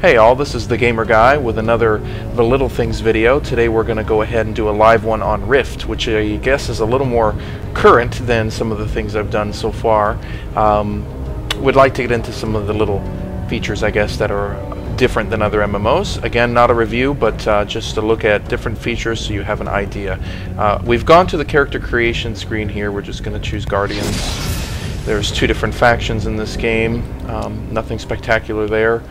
Hey all, this is the Gamer Guy with another The Little Things video. Today we're going to go ahead and do a live one on Rift, which I guess is a little more current than some of the things I've done so far. Would like to get into some of the little features, I guess, that are different than other MMOs. Again, not a review, but just to look at different features so you have an idea. We've gone to the character creation screen here. We're just going to choose Guardians. There's two different factions in this game. Nothing spectacular there.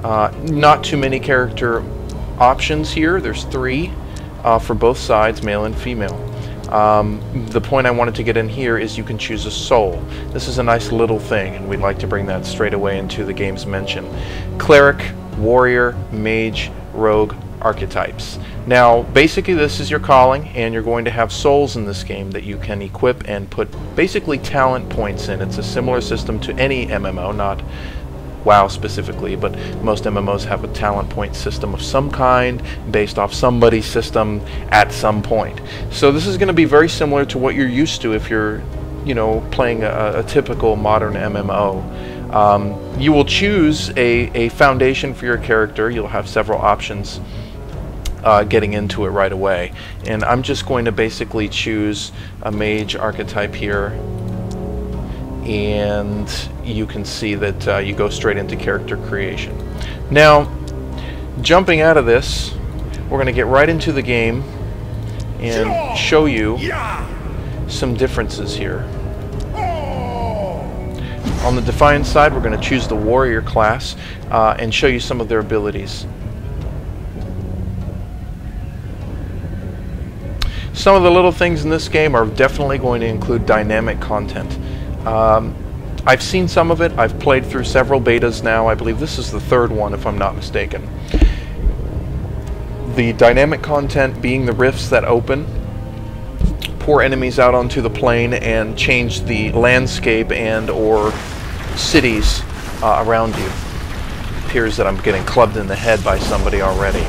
Not too many character options here. There's three for both sides, male and female. The point I wanted to get in here is you can choose a soul. This is a nice little thing, and we'd like to bring that straight away into the game's mention. Cleric, warrior, mage, rogue archetypes. Now, basically this is your calling, and you're going to have souls in this game that you can equip and put basically talent points in. It's a similar system to any MMO, not WoW specifically, but most MMOs have a talent point system of some kind based off somebody's system at some point. So this is going to be very similar to what you're used to if you're, playing a typical modern MMO. You will choose a foundation for your character. You'll have several options getting into it right away. And I'm just going to basically choose a mage archetype here. And you can see that you go straight into character creation. Now, jumping out of this, we're going to get right into the game and show you some differences here. On the Defiant side, we're going to choose the warrior class and show you some of their abilities. Some of the little things in this game are definitely going to include dynamic content. I've seen some of it. I've played through several betas now. I believe this is the third one, if I'm not mistaken. The dynamic content being the rifts that open, pour enemies out onto the plain, and change the landscape and or cities around you. It appears that I'm getting clubbed in the head by somebody already.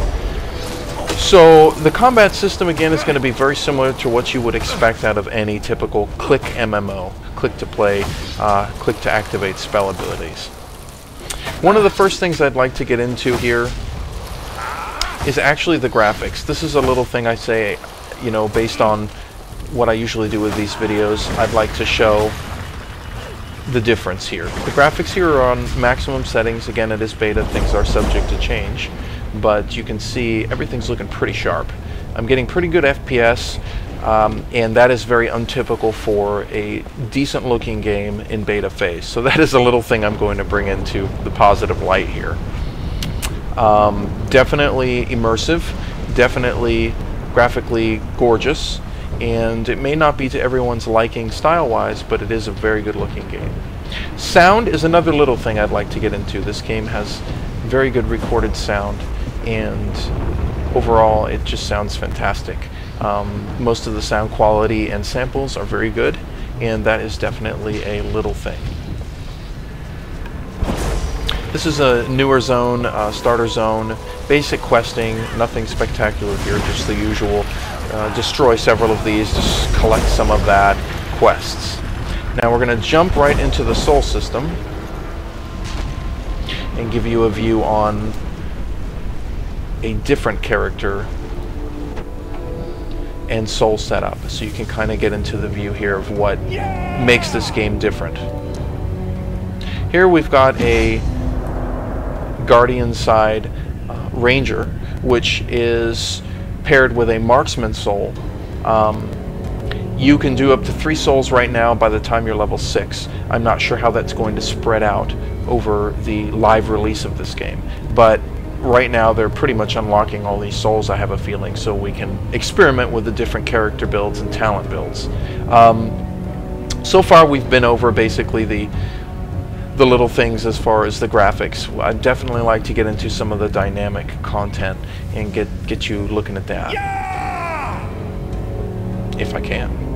So the combat system again is going to be very similar to what you would expect out of any typical click MMO. Click to play, click to activate spell abilities. One of the first things I'd like to get into here is actually the graphics. This is a little thing I say, based on what I usually do with these videos. I'd like to show the difference here. The graphics here are on maximum settings. Again, it is beta. Things are subject to change. But you can see everything's looking pretty sharp. I'm getting pretty good FPS, and that is very untypical for a decent looking game in beta phase. So that is a little thing I'm going to bring into the positive light here. Definitely immersive, definitely graphically gorgeous, and it may not be to everyone's liking style-wise, but it is a very good looking game. Sound is another little thing I'd like to get into. This game has very good recorded sound, and overall it just sounds fantastic. Most of the sound quality and samples are very good, and that is definitely a little thing. This is a newer zone, starter zone, basic questing, nothing spectacular here, just the usual. Destroy several of these, just collect some of that, quests. Now we're going to jump right into the soul system and give you a view on a different character and soul setup, so you can kind of get into the view here of what makes this game different. Here we've got a Guardian side Ranger, which is paired with a Marksman soul. You can do up to 3 souls right now by the time you're level 6. I'm not sure how that's going to spread out over the live release of this game, but right now they're pretty much unlocking all these souls, I have a feeling, so we can experiment with the different character builds and talent builds. So far we've been over basically the little things as far as the graphics. I'd definitely like to get into some of the dynamic content and get you looking at that. If I can.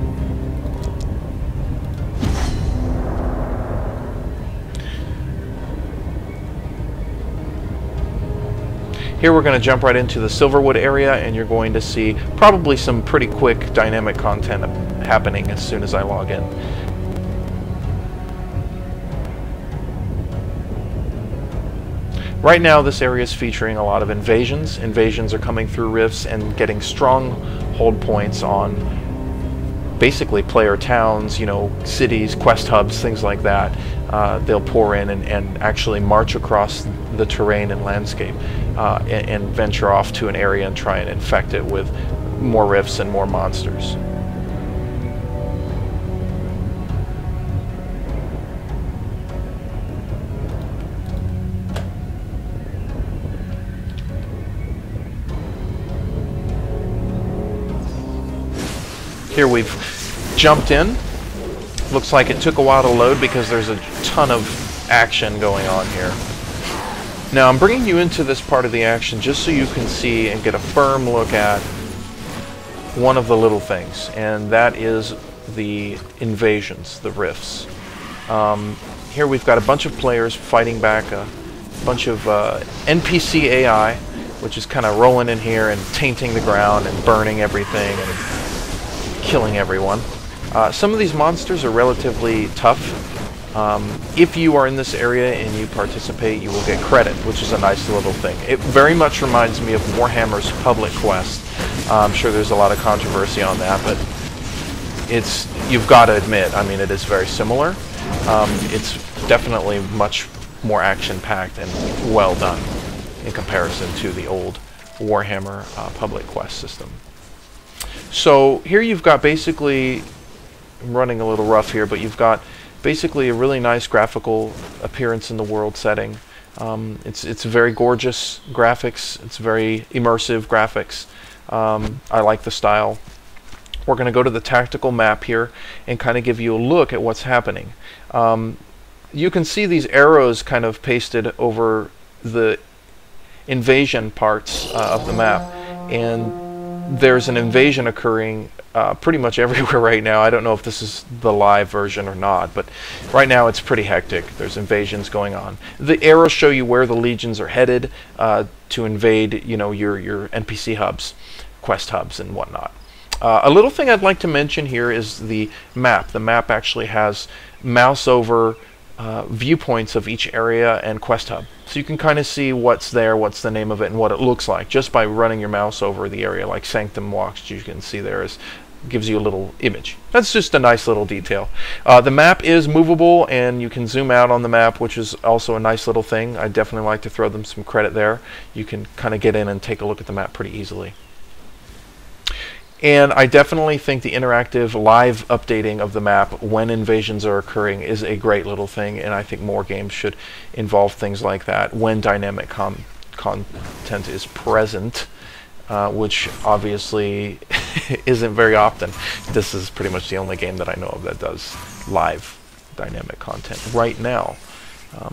Here we're going to jump right into the Silverwood area, and you're going to see probably some pretty quick dynamic content happening as soon as I log in. Right now this area is featuring a lot of invasions. Invasions are coming through rifts and getting strong hold points on basically player towns, you know, cities, quest hubs, things like that. They'll pour in and actually march across the terrain and landscape and venture off to an area and try and infect it with more rifts and more monsters. Here we've jumped in. Looks like it took a while to load because there's a ton of action going on here. Now I'm bringing you into this part of the action just so you can see and get a firm look at one of the little things, and that is the invasions, the rifts. Here we've got a bunch of players fighting back a bunch of NPC AI, which is kind of rolling in here and tainting the ground and burning everything and killing everyone. Some of these monsters are relatively tough. If you are in this area and you participate, you will get credit, which is a nice little thing. It very much reminds me of Warhammer's Public Quest. I'm sure there's a lot of controversy on that, but you've got to admit, I mean, it is very similar. It's definitely much more action-packed and well done in comparison to the old Warhammer Public Quest system. So here you've got basically, I'm running a little rough here, but you've got basically a really nice graphical appearance in the world setting. It's very gorgeous graphics. It's very immersive graphics. I like the style. We're going to go to the tactical map here and kind of give you a look at what's happening. You can see these arrows kind of pasted over the invasion parts of the map, and there's an invasion occurring pretty much everywhere right now. I don't know if this is the live version or not, but right now it's pretty hectic. There's invasions going on. The arrows show you where the legions are headed to invade, you know, your NPC hubs, quest hubs, and whatnot. A little thing I'd like to mention here is the map. The map actually has mouse over viewpoints of each area and quest hub. So you can kind of see what's there, what's the name of it, and what it looks like just by running your mouse over the area, like Sanctum Walks. You can see there gives you a little image. That's just a nice little detail. The map is movable, and you can zoom out on the map, which is also a nice little thing. I definitely like to throw them some credit there. You can kind of get in and take a look at the map pretty easily. And I definitely think the interactive live updating of the map when invasions are occurring is a great little thing, and I think more games should involve things like that when dynamic content is present, which obviously isn't very often. This is pretty much the only game that I know of that does live dynamic content right now.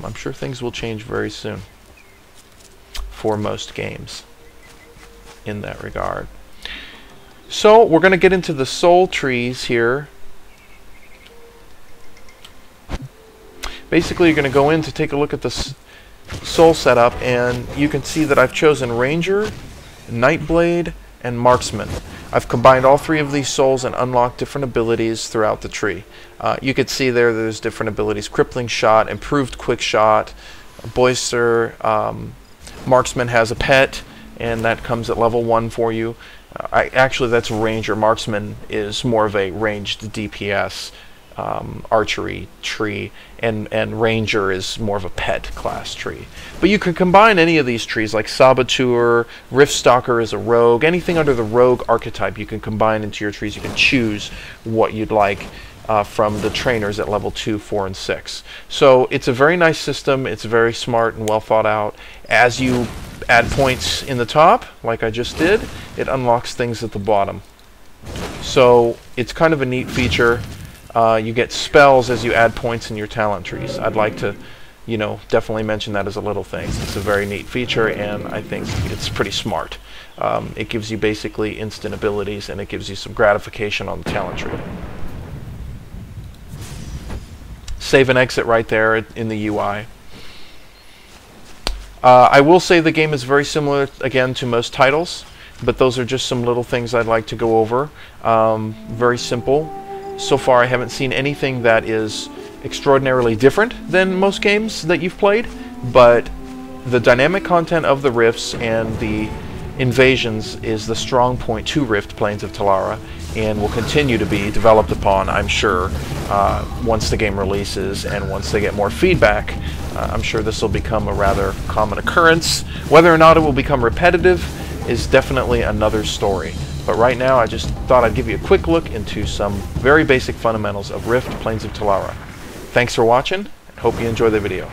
I'm sure things will change very soon for most games in that regard. So we're going to get into the soul trees here. Basically, you're going to go in to take a look at the soul setup, and you can see that I've chosen Ranger, Nightblade, and Marksman. I've combined all three of these souls and unlocked different abilities throughout the tree. You can see there's different abilities: Crippling Shot, Improved Quick Shot, Boister. Marksman has a pet, and that comes at level 1 for you. Actually, that's Ranger. Marksman is more of a ranged DPS archery tree, and Ranger is more of a pet class tree. But you can combine any of these trees, like Saboteur, Riftstalker is a rogue. Anything under the rogue archetype you can combine into your trees. You can choose what you'd like from the trainers at level 2, 4, and 6. So it's a very nice system. It's very smart and well thought out. As you add points in the top, like I just did, it unlocks things at the bottom. So it's kind of a neat feature. You get spells as you add points in your talent trees. I'd like to, you know, definitely mention that as a little thing. It's a very neat feature, and I think it's pretty smart. It gives you basically instant abilities, and it gives you some gratification on the talent tree. Save and exit right there in the UI. I will say the game is very similar, again, to most titles, but those are just some little things I'd like to go over. Very simple. So far, I haven't seen anything that is extraordinarily different than most games that you've played, but The dynamic content of the rifts and the invasions is the strong point to Rift Plains of Telara, and will continue to be developed upon, I'm sure, once the game releases and once they get more feedback. I'm sure this will become a rather common occurrence. Whether or not it will become repetitive is definitely another story. But right now I just thought I'd give you a quick look into some very basic fundamentals of Rift Plains of Telara. Thanks for watching, and hope you enjoy the video.